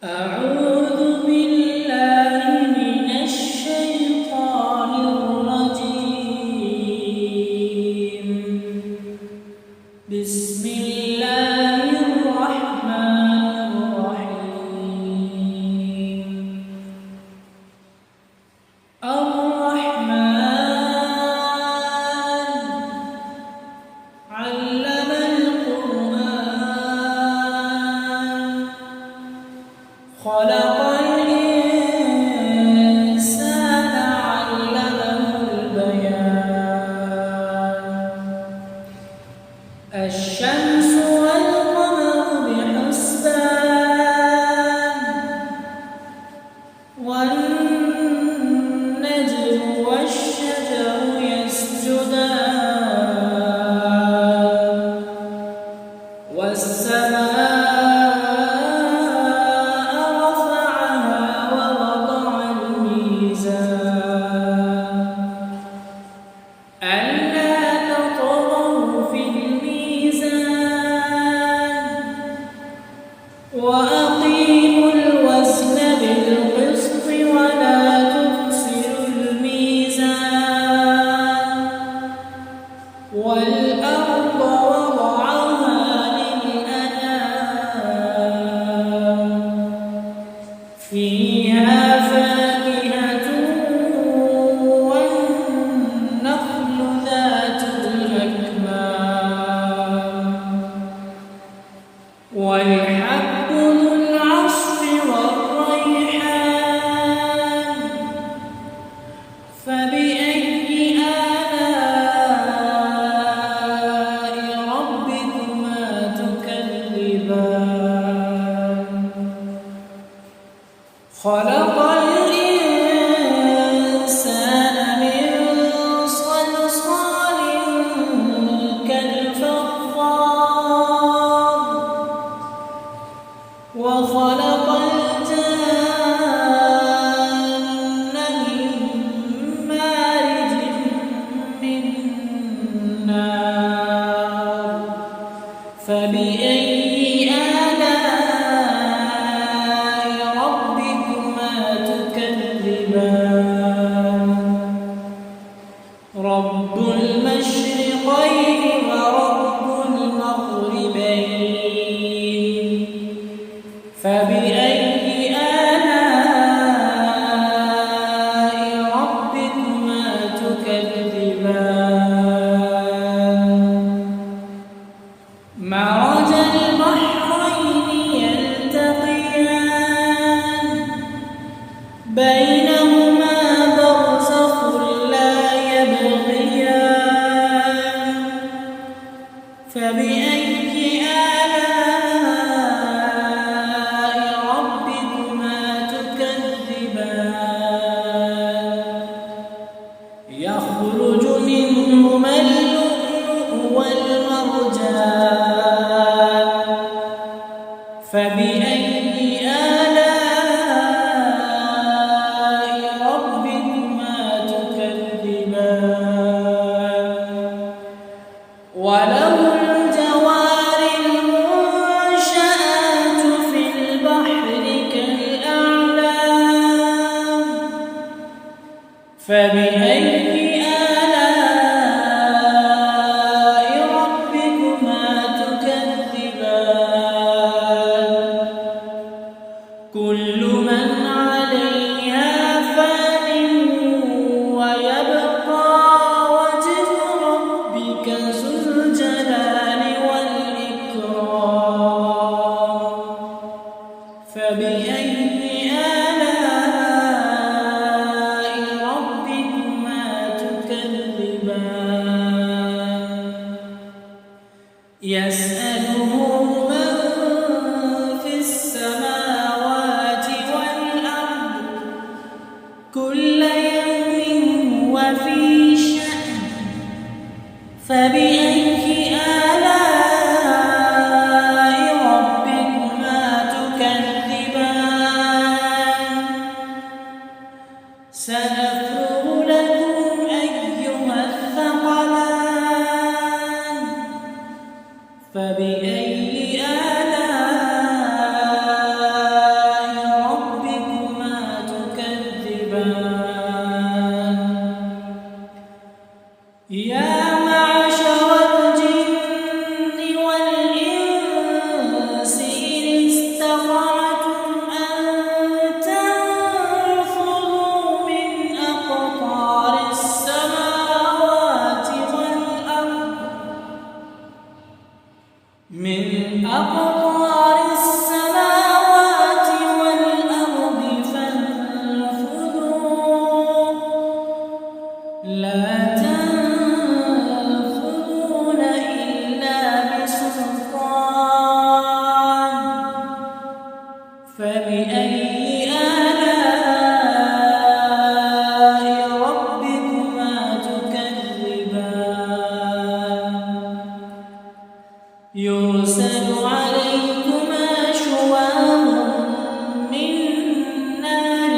أعوذ بالله من الشيطان الرجيم. بسم الله الرحمن الرحيم. الرحمن علم القرآن خلق الإنسان علمه البيان. الشمس والقمر بحسبان والنجم والشجر يسجدان والسماء رفعها ووضع الميزان ألا تطغوا في الميزان وأقيموا الوزن بالقسط ولا تخسروا الميزان والأرض وضعها للأنام فيها فاكهة والنخل ذات الأكمام والحب ذو العصف والريحان فبأي آلاء ربكما تكذبان خلق الإنسان من صلصال كالفخار وخلق الجان من مارج من نار فبأي آلاء ربكما تكذبان رب المشرقين ورب المغربين فبأي آلاء ربكما تكذبان مرج البحرين يلتقيان بينهما برزخ لا يبغيان فبأي آلاء ربكما تكذبان يخرج منهما اللؤلؤ والمرجان فبأي آلاء ربكما تكذبان وله الجوار المنشآت في البحر كالأعلام فبأي آلاء ربكما تكذبان كل من عليها فان ويبقى وجه ربك ذو الجلال والإكرام فبأي آلاء ربكما تكذبان يسأله من في السماوات فبأي آلاء ربكما تكذبان يرسل عليكما شواظ من نار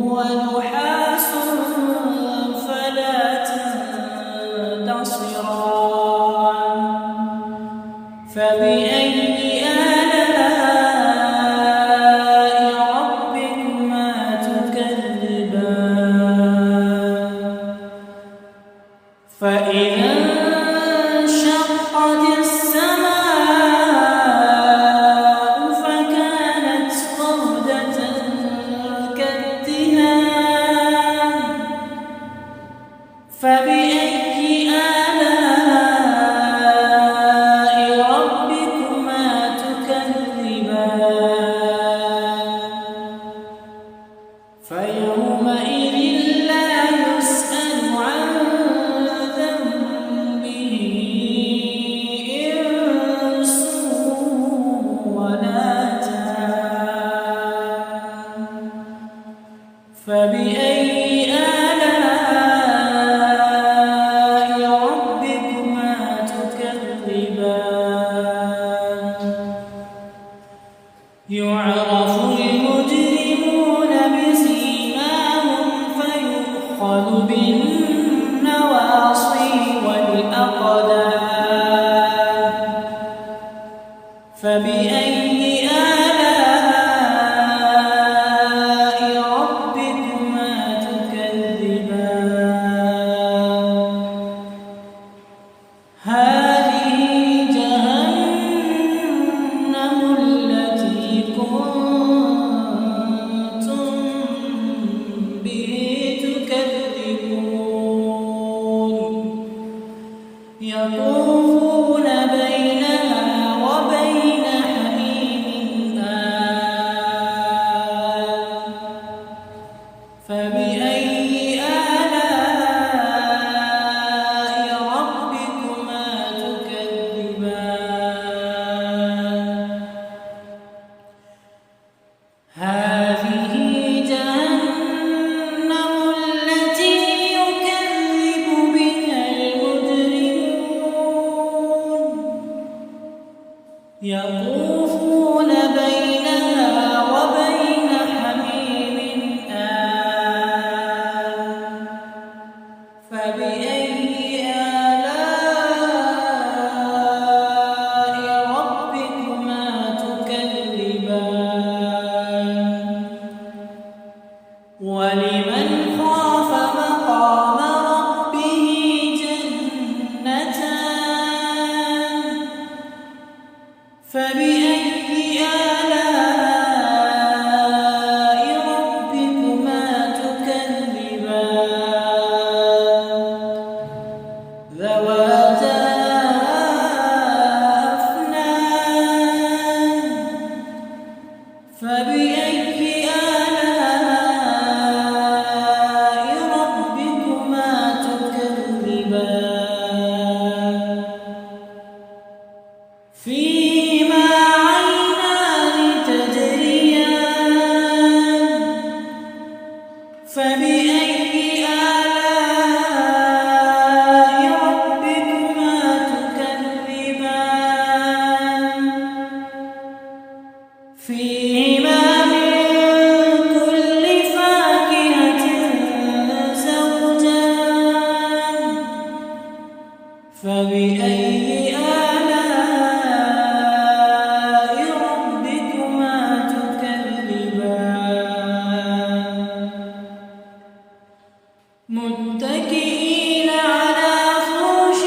ونحاس فلا تنتصران فبأي آلاء ربكما تكذبان فإذا انشقت السماء فكانت وردة كالدهان فبأي آلاء ربكما تكذبان فيومئذ لا يسأل عن ذنبه إنس ولا جان فبأي آلاء ربكما تكذبان يعرف المجرمون بسيماهم فيؤخذ بالنواصي والأقدام فبأي آلاء ربكما تكذبان هذه جهنم التي كنتم به تكذبون يطوفون بينها وبين حميم آن فبأي آلاء ربكما تكذبان هذه جهنم التي يكذب بها المجرمون يطوفون بينها وبين حميم آن فبأي آلاء ربكما تكذبان ولمن خاف مقام ربه جنتان فبأي آلاء ربكما تكذبان ذواتا أفنان فبأي آلاء ربكما تكذبان فيهما عينان تجريان فبأي آلاء ربكما تكذبان فيهما من كل فاكهة زوجان فبأي آلاء ربكما تكذبان متكئين على فرش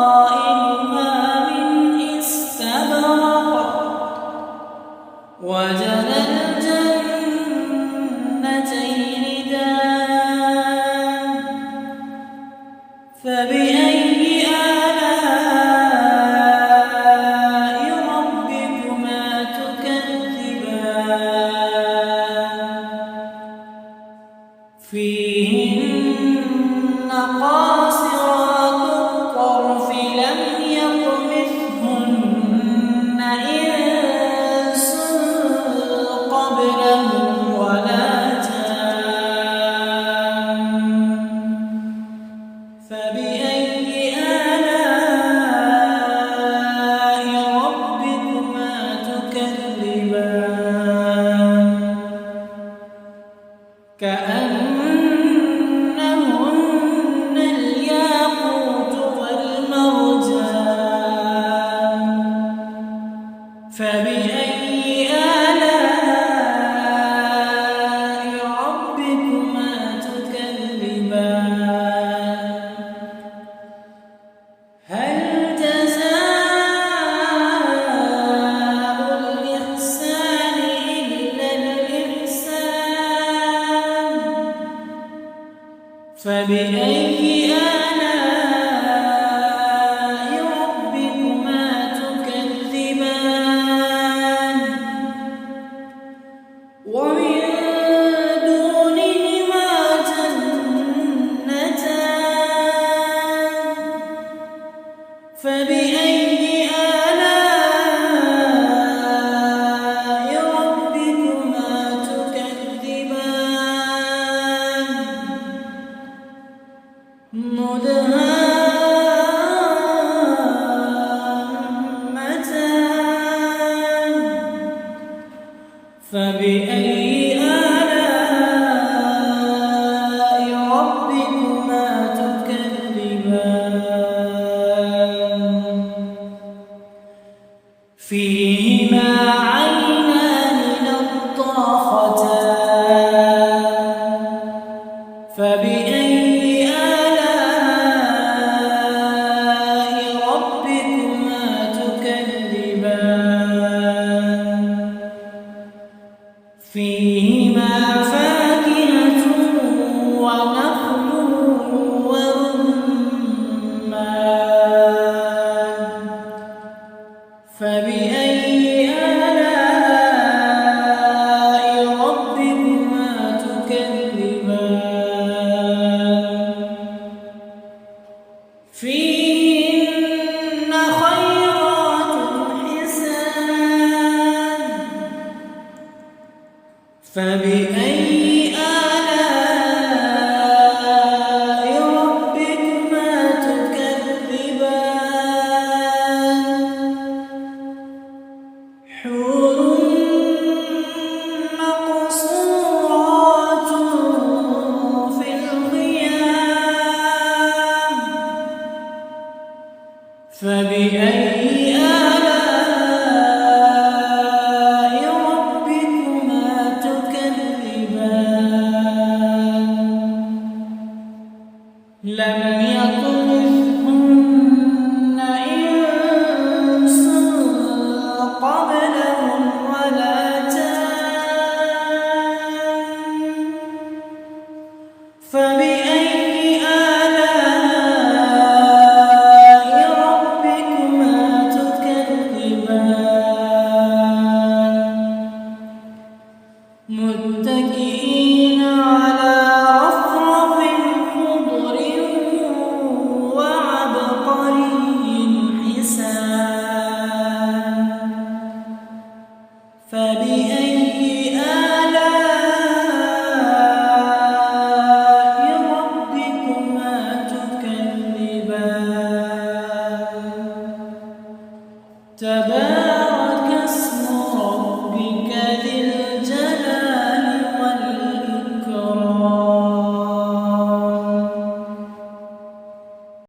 بطائنها من آلاء ربكما تكذبان مدهامتان فبأي آلاء ربكما تكذبان فيهما عينان نضاختان فبأي آلاء ربكما تكذبان فيهما فاكهة ونخل ورمان فبأي آلاء ربكما تكذبان فيهن خيرات حسان فبأي آلاء ربكما تكذبان حور مقصورات في الخيام فبأي آلاء ربكما تكذبان لم يطمثهن إنس قبلهم ولا جان فبأي آلاء ربكما تكذبان متكئين على رفرف خضر وعبقري حسان فبأي آلاء ربكما تكذبان